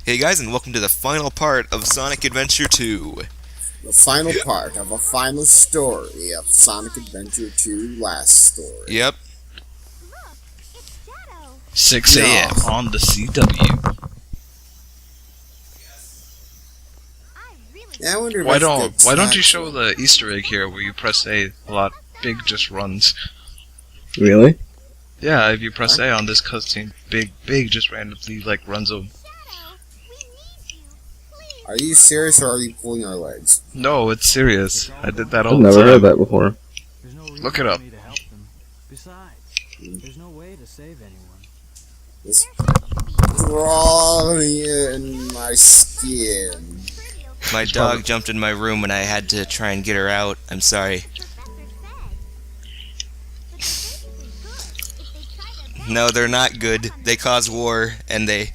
Hey guys, and welcome to the final part of Sonic Adventure 2. The final part of a final story of Sonic Adventure 2 Last Story. Yep. 6 a.m. on the CW. Yeah, I wonder if Why that's don't you show the Easter egg here where you press A a lot? Big just runs. Really? Yeah, if you press A on this cutscene, Big just randomly runs over. Are you serious or are you pulling our legs? No, it's serious. I did that all I've the never time. heard that before. Look it up. Besides, there's no way to save anyone. It's crawling in my skin. My dog jumped in my room and I had to try and get her out. I'm sorry. No, they're not good. They cause war, and they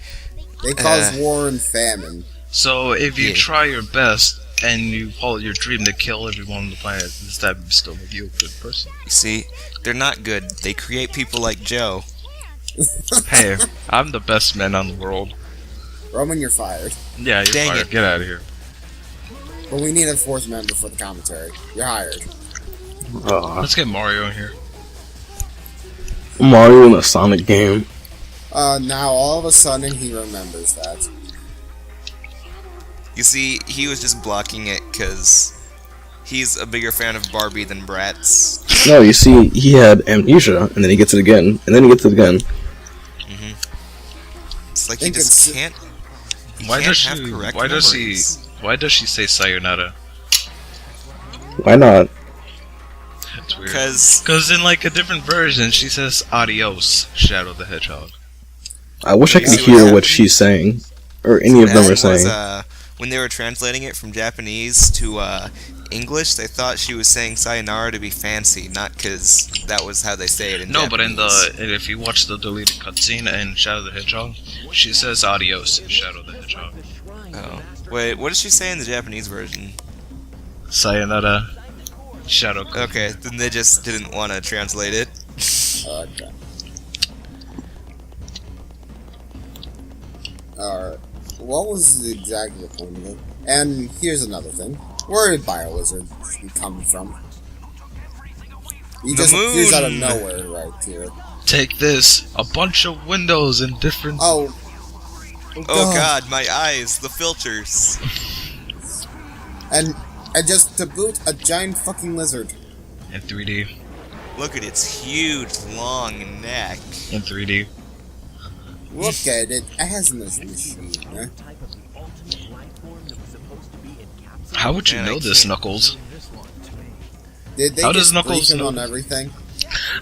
cause war and famine. So if you Yeah. try your best and you follow your dream to kill everyone on the planet, does that still make you a good person? see, they're not good. They create people like Joe. Hey, I'm the best man on the world. Roman, you're fired. Yeah, you're Dang fired. it. Get out of here. But we need a fourth member for the commentary. You're hired. Let's get Mario in here. Mario in a Sonic game. Now all of a sudden he remembers that. You see, he was just blocking it because he's a bigger fan of Barbie than Bratz. No, you see, he had amnesia, and then he gets it again, and then he gets it again. It's like he Think just it's- can't. He can't have correct memories. Why does she say sayonara? Why not? That's weird. Because in a different version, she says adios, Shadow the Hedgehog. I wish I You could see what hear what happened? she's saying, or any of them are saying. When they were translating it from Japanese to English, they thought she was saying sayonara to be fancy, not because that was how they say it in No, Japanese. but if you watch the deleted cutscene in Shadow the Hedgehog, she says adios, Shadow the Hedgehog. Oh. Wait, what does she say in the Japanese version? Sayonara, Shadow. Okay, then they just didn't want to translate it. Okay. Alright. What was exactly the point of it? And here's another thing. Where did BioLizard come from? He The just appears out of moon. nowhere right here. Take this, a bunch of windows in different. Oh. Oh god, my eyes, the filters. And just to boot, a giant fucking lizard. In 3D. Look at its huge, long neck. In 3D. Look at it. It has this machine. Huh? How would you Man, I know this, can't- Knuckles? Did they How does just Knuckles brief him know? on everything?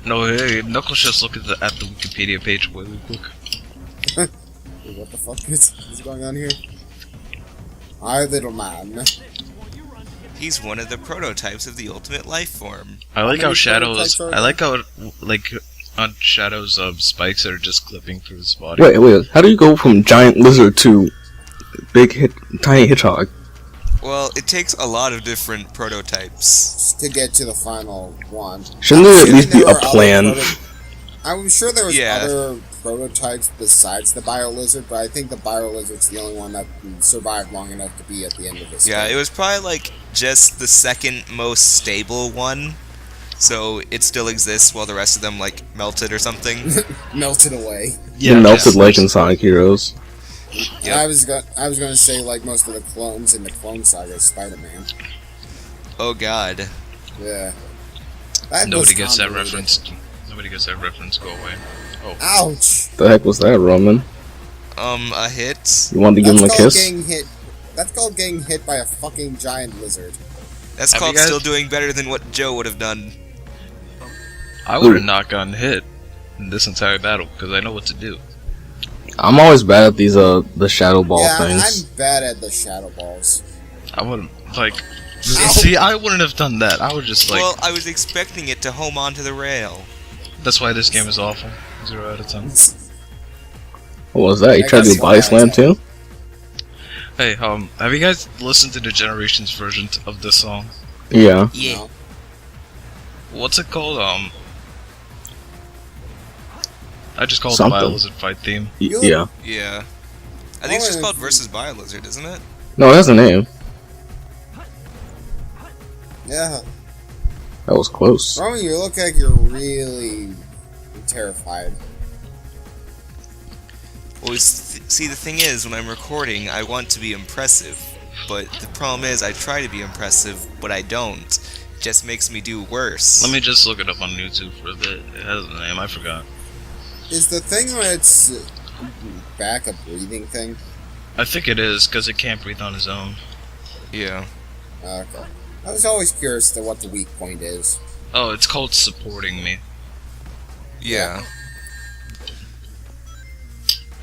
No, hey, Knuckles just look at the Wikipedia page really quick. What the fuck is going on here? Our little man. He's one of the prototypes of the ultimate life form. I like many how Shadows. prototypes are I like how on Shadows spikes are just clipping through his body. Wait, how do you go from giant lizard to tiny hedgehog? Well, it takes a lot of different prototypes. Just to get to the final one. Shouldn't there at least be There a were other plan? I'm sure there was Yeah. other prototypes besides the BioLizard, but I think the BioLizard's the only one that survived long enough to be at the end of this. Yeah, game. it was probably like just the second most stable one. So it still exists while the rest of them like melted or something. melted away. It melted like in Sonic Heroes. Yep. I was gonna say like most of the clones in the Clone Saga of Spider-Man. Oh god. Yeah. That Nobody was gets that convoluted. reference. Nobody gets that reference. Go away. Ouch! The heck was that, Roman? A hit? You wanted to give him a called kiss? getting hit. That's called getting hit by a fucking giant lizard. That's Have called you guys- still doing better than what Joe would have done. I would have not gotten hit in this entire battle because I know what to do. I'm always bad at these the shadow ball Yeah, things. I'm bad at the shadow balls. I wouldn't See, I wouldn't have done that. I would just Well, I was expecting it to home onto the rail. That's why this game is awful. 0 out of 10. What was that? You I tried to guess do body you slam guys too? Hey, have you guys listened to the Generations version of this song? Yeah. Yeah. No. What's it called? I just call it Something. the BioLizard fight theme. You- Yeah. Yeah. I think it's just Oh, called Versus Biolizard, isn't it? No, that's a name. Yeah. That was close. Roman, you look like you're really terrified. Well, see, the thing is, when I'm recording, I want to be impressive. But the problem is, I try to be impressive, but I don't. It just makes me do worse. Let me just look it up on YouTube for a bit. It has a name, I forgot. Is the thing where it's back a breathing thing? I think it is, because it can't breathe on his own. Yeah. Okay. I was always curious to what the weak point is. Oh, it's called supporting me. Yeah.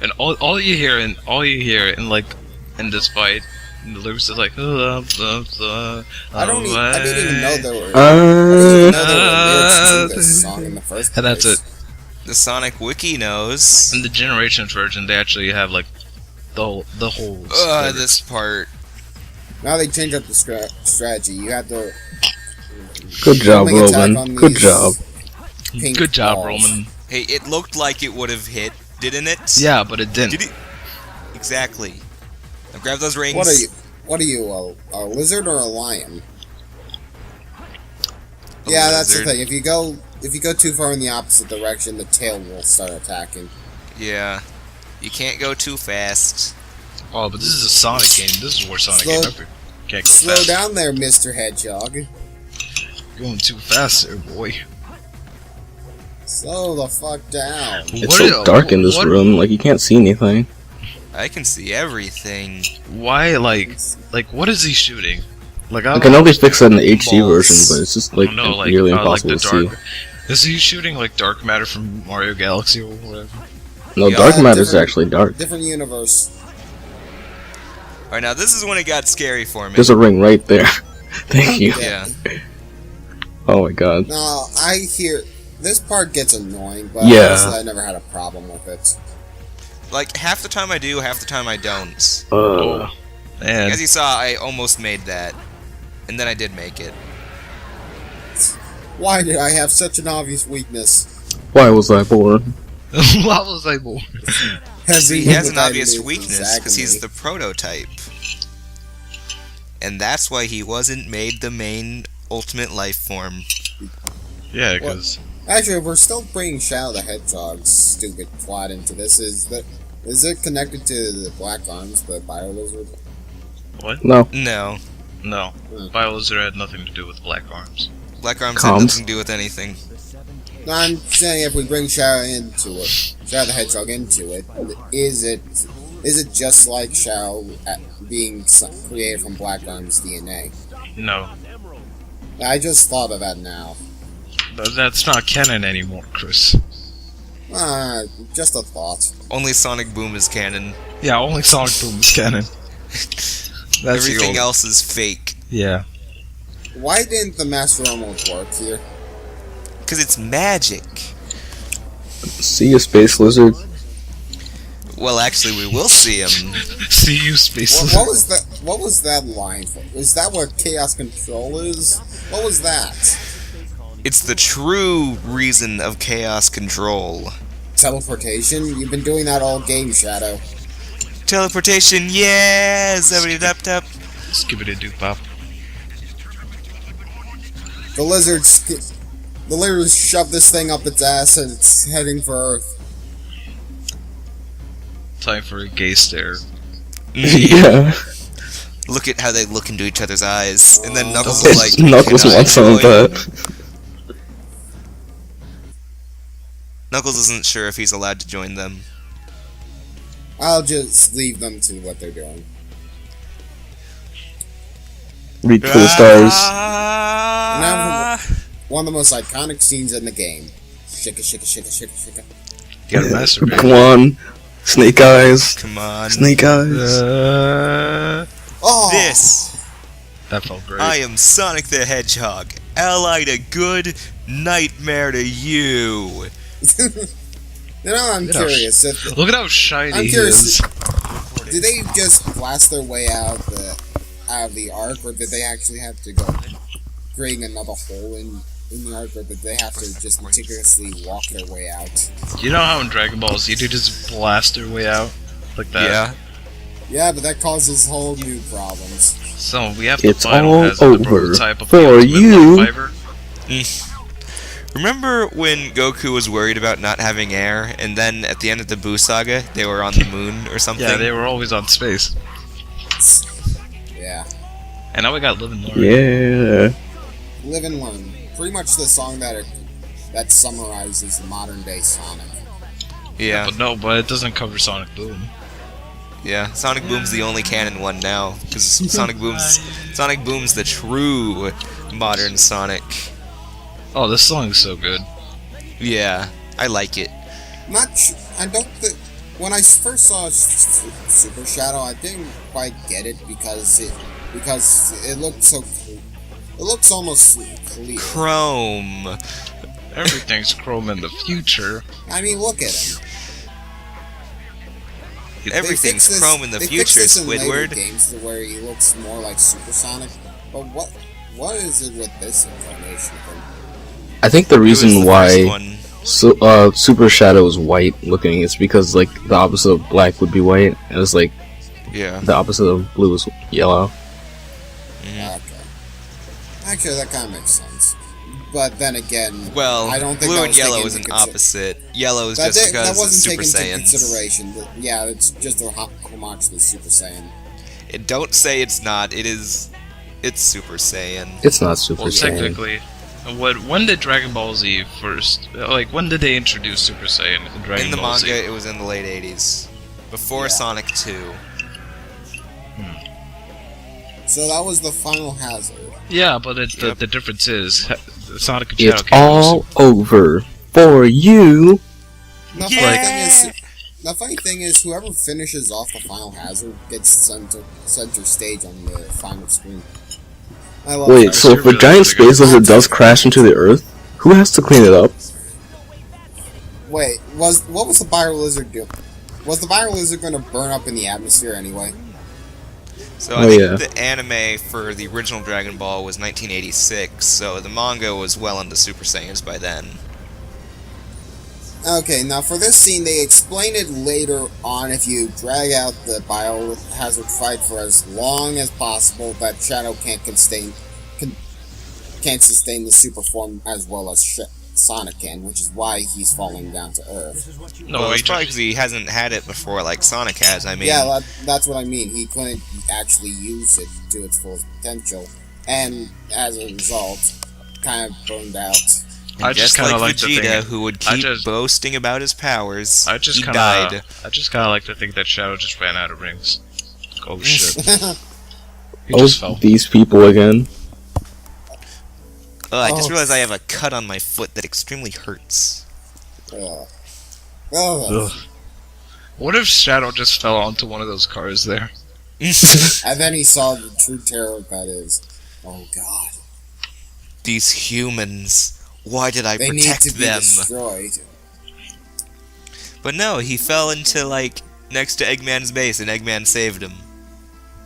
And all you hear in like in this fight, the lyrics are like I didn't even know there were. I didn't even know there were lyrics to this song in the first place. And that's it. The Sonic Wiki knows. In the Generations version, they actually have like the whole. lyrics. This part. Now they changed up the strategy. You have to. Good job, homing attack Roman. on Good these job. pink Good job, balls. Roman. Hey, it looked like it would have hit, didn't it? Yeah, but it didn't. Did it? Exactly. Now grab those rings. What are you? What are you? A lizard or a lion? A Yeah, that's the lizard. thing. If you go too far in the opposite direction, the tail will start attacking. Yeah. You can't go too fast. Oh, but this is a Sonic game. This is where Sonic Slow- game ever. Can't go Slow fast. down there, Mr. Hedgehog. Going too fast there, boy. Slow the fuck down. It's What so are- dark in this what- room, like you can't see anything. I can see everything. Why, like, what is he shooting? Like, I know they fixed that in the HD Balls. version, but it's just like no, like, nearly like impossible the to see. dark. Is he shooting like dark matter from Mario Galaxy or whatever? No, Yeah, dark matter is different- actually dark. Different universe. Alright, now this is when it got scary for me. There's a ring right there. Thank you. Yeah. Oh my god. Now I hear this part gets annoying, but Yeah. honestly, I never had a problem with it. Like, half the time I do, half the time I don't. And As you saw, I almost made that. And then I did make it. Why did I have such an obvious weakness? Why was I born? why was I born? See, he has an Everyone obvious knew weakness because he's exactly. the prototype. And that's why he wasn't made the main ultimate life form. Yeah, because Actually, we're still bringing Shadow the Hedgehog's stupid plot into this. Is it connected to the Black Arms, the Bio Lizard? No. No. no, Biolizard had nothing to do with Black Arms. Black Arms had Comms. nothing to do with anything. No, I'm saying if we bring Shadow into it, Shadow the Hedgehog into it, is it just like Shadow being created from Black Arms DNA? No, I just thought of that now. that's not canon anymore, Chris. Just a thought. Only Sonic Boom is canon. Yeah, only Sonic Boom is canon. That's the Everything old- else is fake. Yeah. Why didn't the Master Emerald work here? Because it's magic. See a space lizard? Well, actually, we will see him. See you, Space. What was that? What was that line for? Is that what Chaos Control is? What was that? It's the true reason of chaos control. Teleportation? You've been doing that all game, Shadow. Teleportation, yeah! Zabba-dee-dup-dup. Skibbity doo pop. The lizard shoved this thing up its ass and it's heading for Earth. Time for a gay stare. Yeah. Look at how they look into each other's eyes. And then Knuckles Oh. is like, Knuckles "Can I wants some of join?" that. Knuckles isn't sure if he's allowed to join them. I'll just leave them to what they're doing. Reach for the stars. Ah. One of the most iconic scenes in the game. Shika, shika, shika, shika, shika. You gotta masturbate. Come on. Snake eyes. Come on. Snake eyes. Oh! This. That felt great. I am Sonic the Hedgehog, ally to good, nightmare to you. You know, I'm Look at how curious. If, Look at how shiny I'm he curious. is. did they just blast their way out of the arc, or did they actually have to go creating another hole in the arc, or did they have to just meticulously walk their way out? You know how in Dragon Ball Z they just blast their way out? Like that? Yeah. Yeah, but that causes whole new problems. So we have the It's final all hazard, the over prototype of for the ultimate you. light fiber. Remember when Goku was worried about not having air, and then at the end of the Buu saga, they were on the moon or something? Yeah, they were always on space. Yeah. And now we got Live and Learn. Yeah. Live and Learn. Pretty much the song that summarizes the modern day Sonic. Yeah, But it doesn't cover Sonic Boom. yeah. Sonic Boom's the only canon one now, because Sonic Boom's the true modern Sonic. Oh, this song is so good. Yeah, I like it. I don't think. When I first saw Super Shadow, I didn't quite get it because it looked so. It looks almost clear. Chrome. Everything's chrome in the future. I mean, look at him. Everything's They fixed chrome in the they future, fixed this in later Squidward. games to where he looks more like Supersonic. But what is it with this incarnation of him? I think the It was reason the why first one. Super Shadow is white looking is because like the opposite of black would be white, and it's like Yeah. the opposite of blue is yellow. Okay. Actually, that kind of makes sense. But then again, Well, I don't think blue that and was yellow taken is an into consi- opposite. Yellow is That, just that because it's wasn't Super taken into Saiyans. consideration. Yeah, it's just a homage to the Super Saiyan. Don't say it's not. It is. It's Super Saiyan. It's not Super Well, Saiyan. technically, when did Dragon Ball Z first? Like, when did they introduce Super Saiyan in Dragon In the Ball manga, Z? it was in the late 80s. Before Yeah. Sonic 2. So that was the final hazard. Yeah, but Yep. the difference is Sonic and Shadow It's came all over for you. The Yeah. funny thing is, whoever finishes off the final hazard gets center stage on the final screen. I love Wait, that. so if a giant space lizard does crash into the Earth, who has to clean it up? Wait, what was the Bio Lizard doing? Was the Bio Lizard going to burn up in the atmosphere anyway? So Oh, I think yeah. the anime for the original Dragon Ball was 1986, so the manga was well into Super Saiyans by then. Okay, now for this scene, they explain it later on. If you drag out the biohazard fight for as long as possible, that Shadow can't sustain the super form as well as Sonic can, which is why he's falling down to Earth. No, Well, he it's probably just, because he hasn't had it before like Sonic has. I mean, Yeah, that's what I mean. He couldn't actually use it to its full potential, and as a result, kind of burned out. and I just just kinda like like to Vegeta, think- who would I keep just- boasting about his powers, I just he kind died. of like to think that Shadow just ran out of rings. Oh shit! He Oh, just fell. these people again. I just Oh. realized I have a cut on my foot that extremely hurts. Ugh. Ugh. What if Shadow just fell onto one of those cars there? And then he saw the true terror that is. Oh God! These humans. Why did I They need protect to be them? destroyed. But no, he fell into like next to Eggman's base, and Eggman saved him.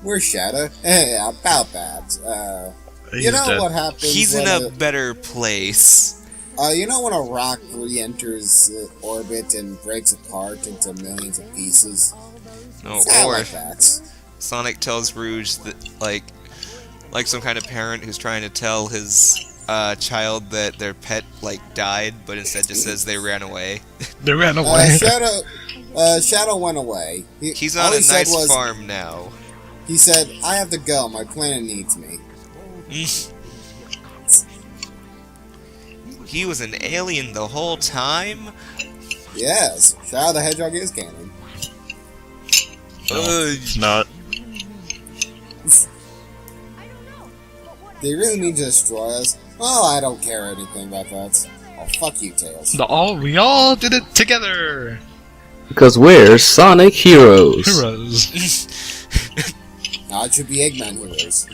Where's Shadow? About that. He's You know dead. what happens? He's in when a better place. you know when a rock re-enters orbit and breaks apart into millions of pieces? No, It's not or like that. Sonic tells Rouge that like some kind of parent who's trying to tell his child that their pet like died, but instead just says they ran away. They ran away. Shadow went away. He's all on he a said nice was- farm now. He said, "I have to go. My planet needs me." He was an alien the whole time? Yes, Shadow the Hedgehog is canon. It's not. They really mean to destroy us? Oh, I don't care anything about that. Oh, fuck you, Tails. We all did it together. Because we're Sonic Heroes. Heroes. Now it should be Eggman Heroes.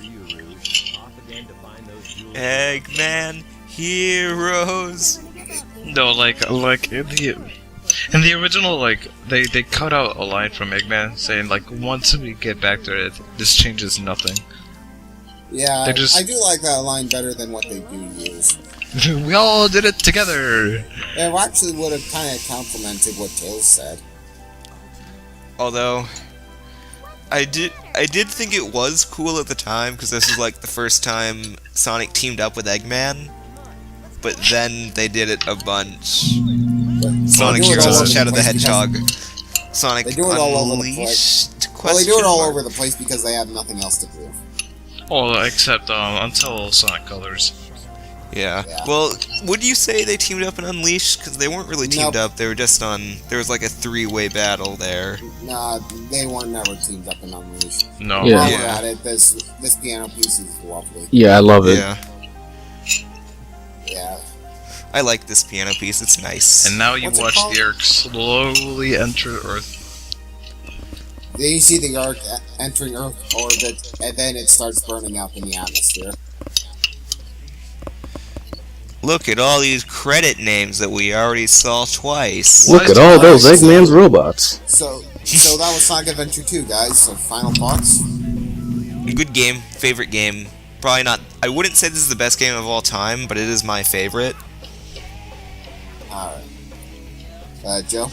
Eggman Heroes. No, like in the original, like they cut out a line from Eggman saying like once we get back to Earth, this changes nothing. Yeah, They just- I do like that line better than what they do use. We all did it together. It actually would have kind of complimented what Tails said. Although, I did think it was cool at the time because this was like the first time Sonic teamed up with Eggman. But then they did it a bunch. Sonic do it all Heroes, over the Shadow the place because- Hedgehog, Sonic They do it all over the Unleashed? Well, they do it all Question over mark. the place because they have nothing else to do. Oh, except until Sonic Colors. Yeah. Yeah. Well, would you say they teamed up in Unleashed? Because they weren't really teamed Nope. up. They were just on. There was like a three-way battle there. Nah, they weren't never teamed up in Unleashed. No. Yeah. While we're Yeah. at it, this piano piece is lovely. Yeah, I love it. Yeah. Yeah. I like this piano piece. It's nice. And now you What's it watch called? the Ark slowly enter Earth. Then you see the arc entering Earth orbit, and then it starts burning up in the atmosphere. Look at all these credit names that we already saw twice. Look at all those Eggman's robots. So that was Sonic Adventure 2, guys. So final thoughts? Good game. Favorite game. Probably not. I wouldn't say this is the best game of all time, but it is my favorite. Alright. Joe?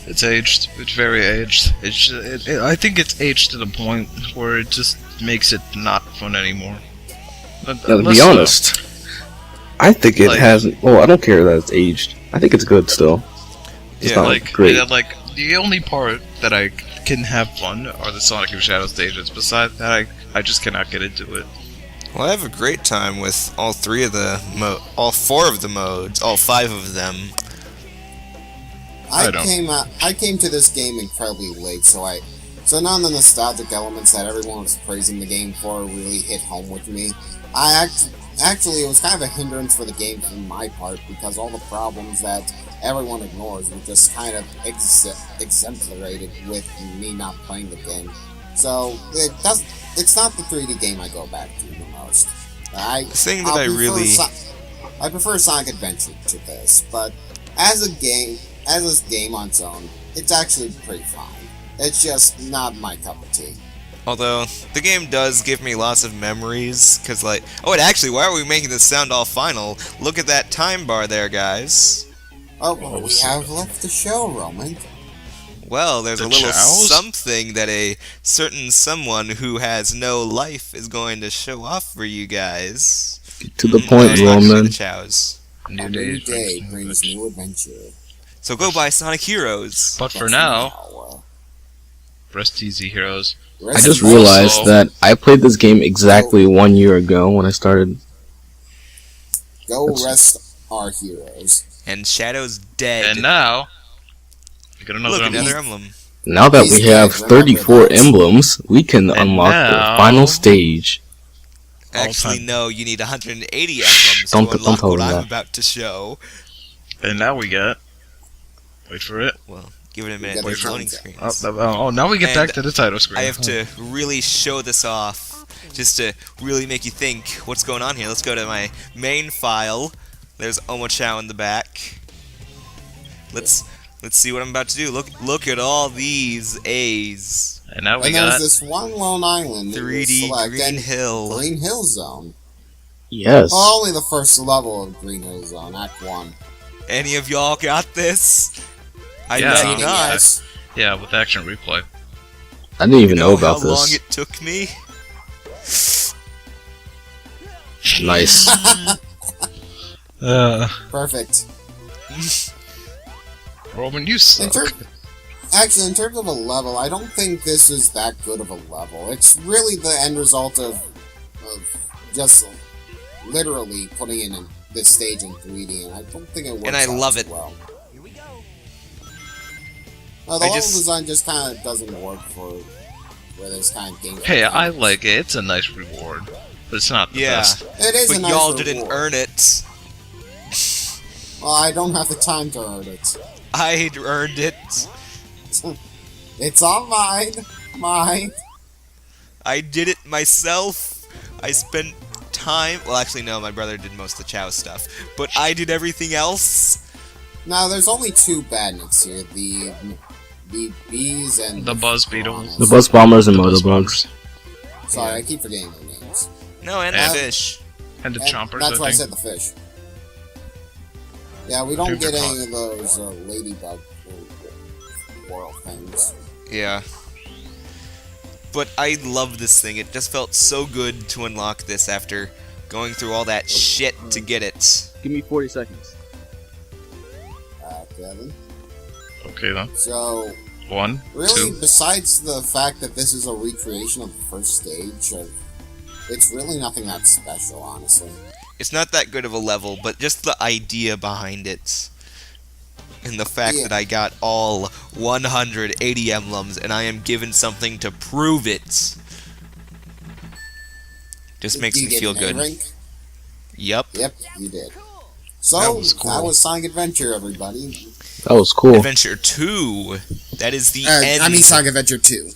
It's aged. It's very aged. I think it's aged to the point where it just makes it not fun anymore. Now, to Unless, be honest, I think it like- hasn't. Well, I don't care that it's aged. I think it's good still. It's Yeah, not like, great. yeah, like the only part that I can have fun are the Sonic and Shadow stages. Besides that, I just cannot get into it. Well, I have a great time with all three of the all four of the modes, all five of them. I don't. I came to this game incredibly late, so none of the nostalgic elements that everyone was praising the game for really hit home with me. Actually, it was kind of a hindrance for the game from my part because all the problems that everyone ignores were just kind of exemplified with me not playing the game. So it's not the 3D game I go back to the most. The thing that I prefer Sonic Adventure to this, but as a game on its own, it's actually pretty fine. It's just not my cup of tea. Although, the game does give me lots of memories, because like... Oh, and actually, why are we making this sound all final? Look at that time bar there, guys. Oh, well, we have left the show, Roman. Well, there's The a little chows? something that a certain someone who has no life is going to show off for you guys. To the point, It's actually Roman. the chows. New A new day day brings new adventure. So go buy Sonic Heroes. But for That's now, rest easy, heroes. rest I just in peace. realized Also- that I played this game exactly 1 year ago when I started. Go That's- rest our heroes. And Shadow's dead. And now, we got another Look, emblem. another emblem. Now that He's we dead, have remember 34 that. emblems, we can And unlock now- the final stage. Actually, time. no, you need 180 emblems Don't to unlock tell what them I'm that. about to show. And now we get. Wait for it. Well, give it a We minute. got There's the loading concept. screens. Now we get And back to the title screen. I have to really show this off, just to really make you think what's going on here. Let's go to my main file. There's Omochao in the back. Let's see what I'm about to do. Look at all these A's. And now we And there's got. this one lone island. that you 3D select, Green and Hill. Green Hill Zone. Yes. Well, only the first level of Green Hill Zone, Act 1. Any of y'all got this? I Yeah. bet Cheating, not. Yes. Yeah, with action replay. I didn't even You know about how long this. it took me? Nice. Perfect. Roman, you In suck. Actually, in terms of a level, I don't think this is that good of a level. It's really the end result of just literally putting in this stage in 3D, and I don't think it works. And I out love too it. Well. The I level just- design just kind of doesn't work for this kind of game. Hey, I like it. It's a nice reward, but it's not the Yeah. best. It is a But nice y'all reward. didn't earn it. Well, I don't have the time to earn it. I earned it. It's all mine. Mine. I did it myself. I spent time. Well, actually, no. My brother did most of the Chow stuff, but I did everything else. Now, there's only two badniks here: the bees and The buzz beetles. piranhas. The bus bombers and Buzz motorbugs. bombers. Sorry, I keep forgetting their names. No, and And- the fish. And the And chompers, that's why I I think. said the fish. Yeah, we don't Dude, get they're any of those ladybug world things. Yeah. But I love this thing. It just felt so good to unlock this after going through all that shit to get it. Give me 40 seconds. Kevin. Okay then. So, 1, really, 2. besides the fact that this is a recreation of the first stage, it's really nothing that special, honestly. It's not that good of a level, but just the idea behind it. And the fact Yeah. that I got all 180 emblems and I am given something to prove it. Just makes Did you me get feel an A good. rank? Yep. Yep, you did. So, That was cool. that was Sonic Adventure, everybody. That was cool. Adventure 2. That is the end. I mean Sonic Adventure 2.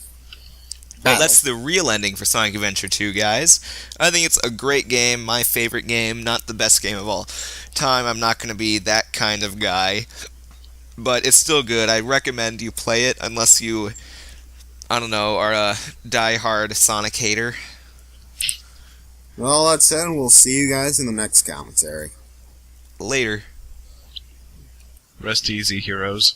Well, that's the real ending for Sonic Adventure 2, guys. I think it's a great game, my favorite game, not the best game of all time. I'm not going to be that kind of guy. But it's still good. I recommend you play it unless you, I don't know, are a die-hard Sonic hater. Well, all that said, we'll see you guys in the next commentary. Later. Rest easy, heroes.